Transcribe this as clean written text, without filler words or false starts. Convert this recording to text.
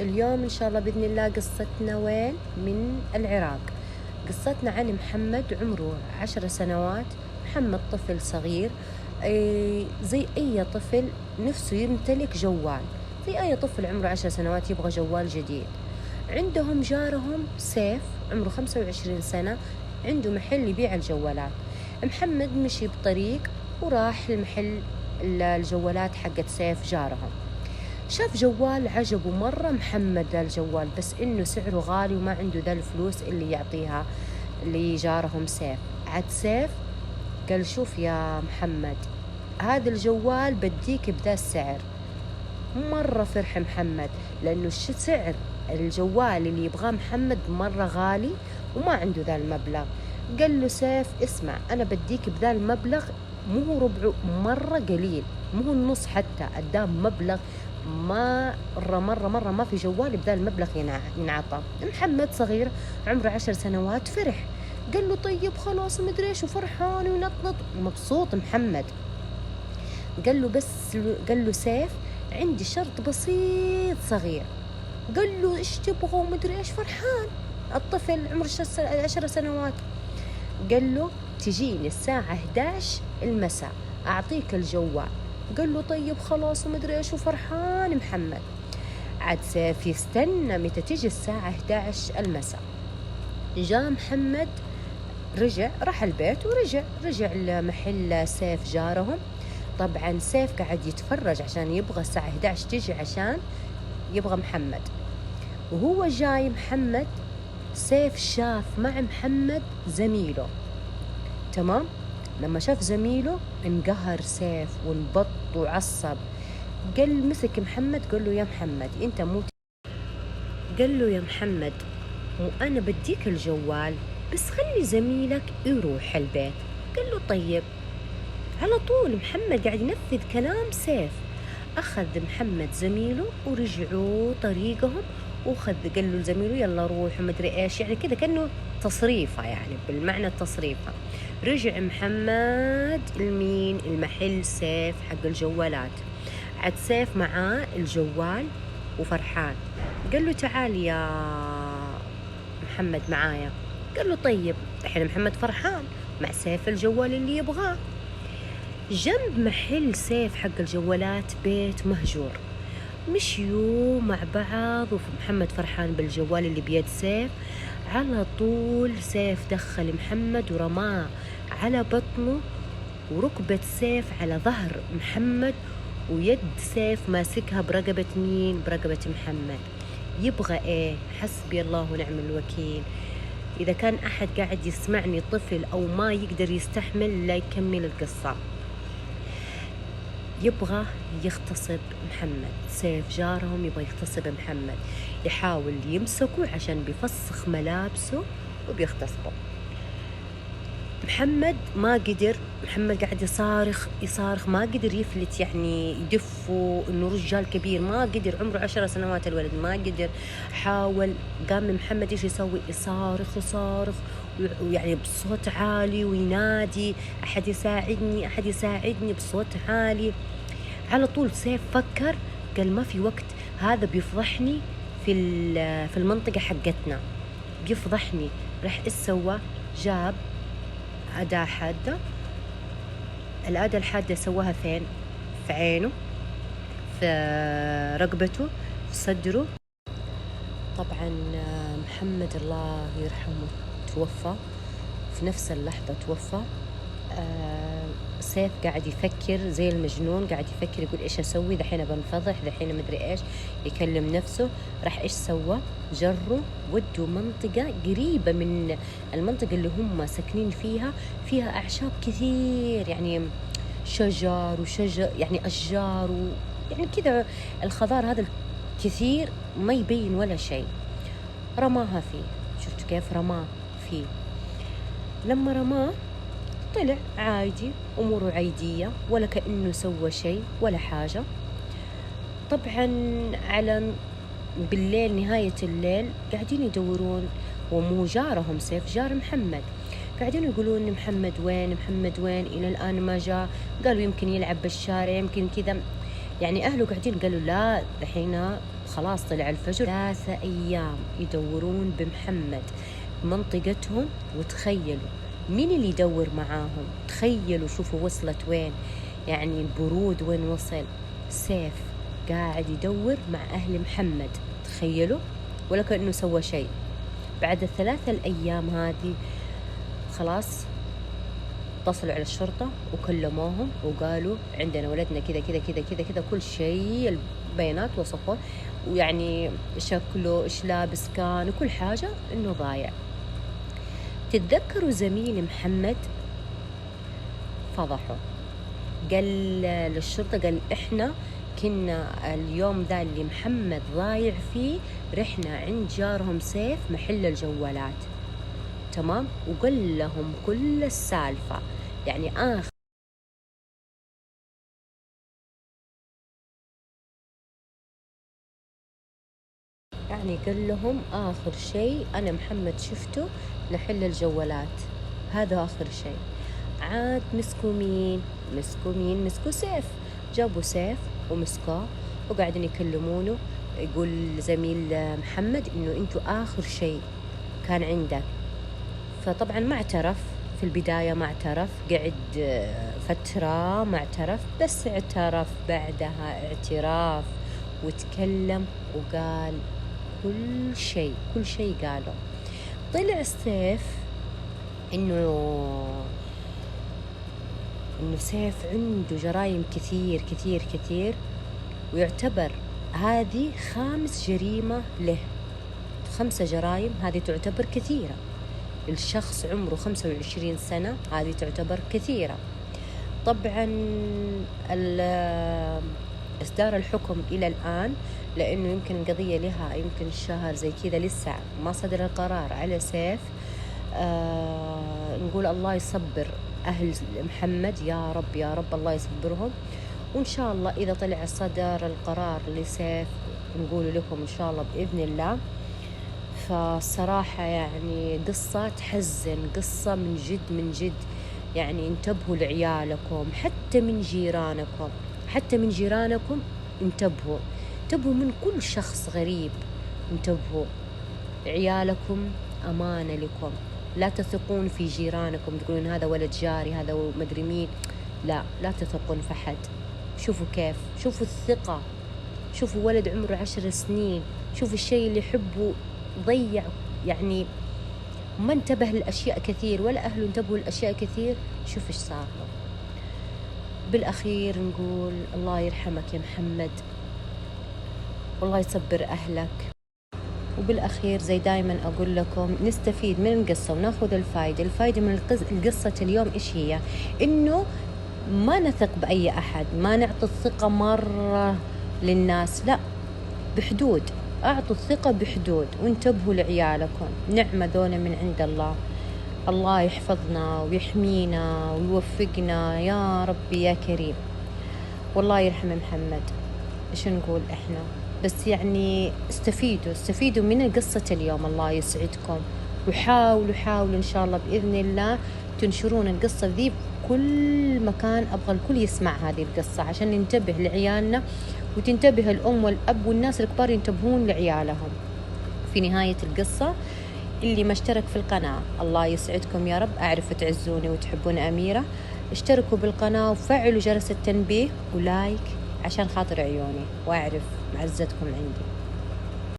اليوم إن شاء الله بإذن الله قصتنا وين؟ من العراق. قصتنا عن محمد عمره 10 سنوات. محمد طفل صغير، زي أي طفل نفسه يمتلك جوال، زي أي طفل عمره 10 سنوات يبغى جوال جديد. عندهم جارهم سيف عمره 25 سنة، عنده محل يبيع الجوالات. محمد مشي بطريق وراح المحل الجوالات حقت سيف جارهم، شاف جوال عجبه مرة محمد ذا الجوال، بس إنه سعره غالي وما عنده ذا الفلوس اللي يعطيها اللي جارهم سيف. عاد سيف قال شوف يا محمد، هذا الجوال بديك بذا السعر. مرة فرح محمد لأنه سعر الجوال اللي يبغاه محمد مرة غالي وما عنده ذا المبلغ. قال له سيف اسمع، أنا بديك بذا المبلغ، مو ربعه، مرة قليل، مو النص حتى، قدام مبلغ مرة ما في جوال بذا المبلغ ينعطى. محمد صغير عمره 10 سنوات فرح، قال له طيب خلاص مدري ايش، وفرحان وينطنط مبسوط محمد. قال له سيف عندي شرط بسيط صغير. قال له ايش تبغى ومدري ايش، فرحان الطفل عمره 10 سنوات. قال له تجيني الساعة 11 المساء أعطيك الجوال. قال له طيب خلاص ومدري ايش، وفرحان محمد. عاد سيف يستنى متى تجي الساعة 11 المساء. جاء محمد، راح البيت ورجع لمحل سيف جارهم. طبعا سيف قاعد يتفرج عشان يبغى الساعة 11 تجي عشان يبغى محمد. وهو جاي محمد، سيف شاف مع محمد زميله، تمام؟ لما شاف زميله انقهر سيف وانبط وعصب. قال مسك محمد، قال له يا محمد انت قال له يا محمد وأنا بديك الجوال، بس خلي زميلك يروح البيت. قال له طيب. على طول محمد قاعد ينفذ كلام سيف. أخذ محمد زميله ورجعوا طريقهم، قال له زميله يلا روح ومدري إيش، يعني كذا كأنه تصريفة، يعني بالمعنى التصريفة. رجع محمد المحل سيف حق الجوالات. عاد سيف معاه الجوال وفرحان. قال له تعال يا محمد معايا. قال له طيب. الحين محمد فرحان مع سيف الجوال اللي يبغاه. جنب محل سيف حق الجوالات بيت مهجور. مشيوا مع بعض ومحمد فرحان بالجوال اللي بيد سيف. على طول سيف دخل محمد ورماه على بطنه، وركبة سيف على ظهر محمد، ويد سيف ماسكها برقبة مين؟ برقبة محمد. يبغى ايه؟ حسبي الله ونعم الوكيل. إذا كان أحد قاعد يسمعني طفل أو ما يقدر يستحمل لا يكمل القصة. يبغى يغتصب محمد، سيف جارهم يبغى يغتصب محمد، يحاول يمسكه عشان بيفسخ ملابسه وبيغتصبه. محمد ما قدر، محمد قاعد يصارخ ما قدر يفلت، يعني يدفه انه رجال كبير، ما قدر، عمره 10 سنوات الولد، ما قدر. حاول، قام محمد ايش يسوي؟ يصارخ ويعني بصوت عالي وينادي احد يساعدني احد يساعدني بصوت عالي. على طول سيف فكر، قال ما في وقت، هذا بيفضحني في المنطقة حقتنا، بيفضحني. راح ايش سوى؟ جاب أداة حادة. الأداة الحادة سواها فين؟ في عينه، في رقبته، في صدره. طبعا محمد الله يرحمه توفى في نفس اللحظة، توفى. سيف قاعد يفكر زي المجنون، قاعد يفكر يقول إيش أسوي دحين، بنفضح دحين مدري إيش، يكلم نفسه. راح إيش سوى؟ جره ودوا منطقة قريبة من المنطقة اللي هم ساكنين فيها أعشاب كثير، يعني شجر يعني أشجار يعني كذا الخضار هذا الكثير ما يبين ولا شيء. رماها فيه، شفتوا كيف رماه فيه؟ لما رماه طلع عادي، أموره عادية، ولا كأنه سوى شيء ولا حاجة. طبعا على بالليل، نهاية الليل، قاعدين يدورون، ومو جارهم سيف، جار محمد، قاعدين يقولون محمد وين، إلى الآن ما جاء. قالوا يمكن يلعب بالشارع، يمكن كذا، يعني أهله قاعدين. قالوا لا، دحين خلاص طلع الفجر، 3 أيام يدورون بمحمد منطقتهم. وتخيلوا مين اللي يدور معاهم؟ تخيلوا شوفوا وصلت وين، يعني البرود وين وصل. سيف قاعد يدور مع أهل محمد، تخيلوا، ولا كأنه سوى شيء. بعد ال3 الأيام هذه خلاص اتصلوا على الشرطة وكلموهم وقالوا عندنا ولدنا كذا كذا كذا كذا كذا، كل شيء البيانات وصفوه، ويعني شكله إيش لابس كان وكل حاجة إنه ضايع. تتذكروا زميل محمد فضحه، قال للشرطة، قال إحنا كنا اليوم ذا اللي محمد ضايع فيه رحنا عند جارهم سيف محل الجوالات، تمام، وقال لهم كل السالفة. يعني قال لهم آخر شيء أنا محمد شفته محل الجوالات، هذا آخر شيء. عاد مسكوا مين؟ مسكوا سيف. جابوا سيف ومسكوه وقاعدين يكلمونه، يقول زميل محمد إنه أنتوا آخر شيء كان عندك. فطبعا ما اعترف في البداية، ما اعترف، قعد فترة ما اعترف، بس اعترف بعدها اعتراف وتكلم وقال كل شيء قاله. طلع السيف إنه سيف عنده جرائم كثير كثير كثير، ويعتبر هذه 5 جريمة له. 5 جرائم هذه تعتبر كثيرة، الشخص عمره 25 سنة هذه تعتبر كثيرة. طبعا إصدار الحكم إلى الآن، لأنه يمكن القضية لها يمكن شهر زي كذا لسه ما صدر القرار على سيف. نقول الله يصبر أهل محمد، يا رب يا رب الله يصبرهم. وإن شاء الله إذا طلع صدر القرار لسيف نقول لكم إن شاء الله بإذن الله. فالصراحة يعني قصة تحزن، قصة من جد يعني انتبهوا لعيالكم، حتى من جيرانكم انتبهوا من كل شخص غريب. انتبهوا، عيالكم أمانة لكم، لا تثقون في جيرانكم تقولون هذا ولد جاري هذا مدري مين، لا تثقون في حد. شوفوا كيف، شوفوا الثقة، شوفوا ولد عمره 10 سنين، شوفوا الشيء اللي يحبه ضيع، يعني ما انتبه لأشياء كثير ولا أهله انتبهوا لأشياء كثير. شوف إيش صار له. بالأخير نقول الله يرحمك يا محمد، والله يصبر أهلك. وبالأخير زي دايما أقول لكم نستفيد من القصة وناخذ الفائدة من القصة اليوم. إيش هي؟ إنه ما نثق بأي أحد، ما نعطي الثقة مرة للناس، لا، بحدود، أعطوا الثقة بحدود، وانتبهوا لعيالكم. نعمة ذولا من عند الله. الله يحفظنا ويحمينا ويوفقنا يا ربي يا كريم. والله يرحم محمد. إيش نقول إحنا؟ بس يعني استفيدوا من قصة اليوم. الله يسعدكم، وحاولوا إن شاء الله بإذن الله تنشرون القصة ذي بكل مكان. أبغى الكل يسمع هذه القصة عشان ننتبه لعيالنا، وتنتبه الأم والأب والناس الكبار ينتبهون لعيالهم. في نهاية القصة اللي ما اشترك في القناة الله يسعدكم يا رب، أعرف تعزوني وتحبون أميرة. اشتركوا بالقناة وفعلوا جرس التنبيه ولايك عشان خاطر عيوني، وأعرف معزتكم عندي.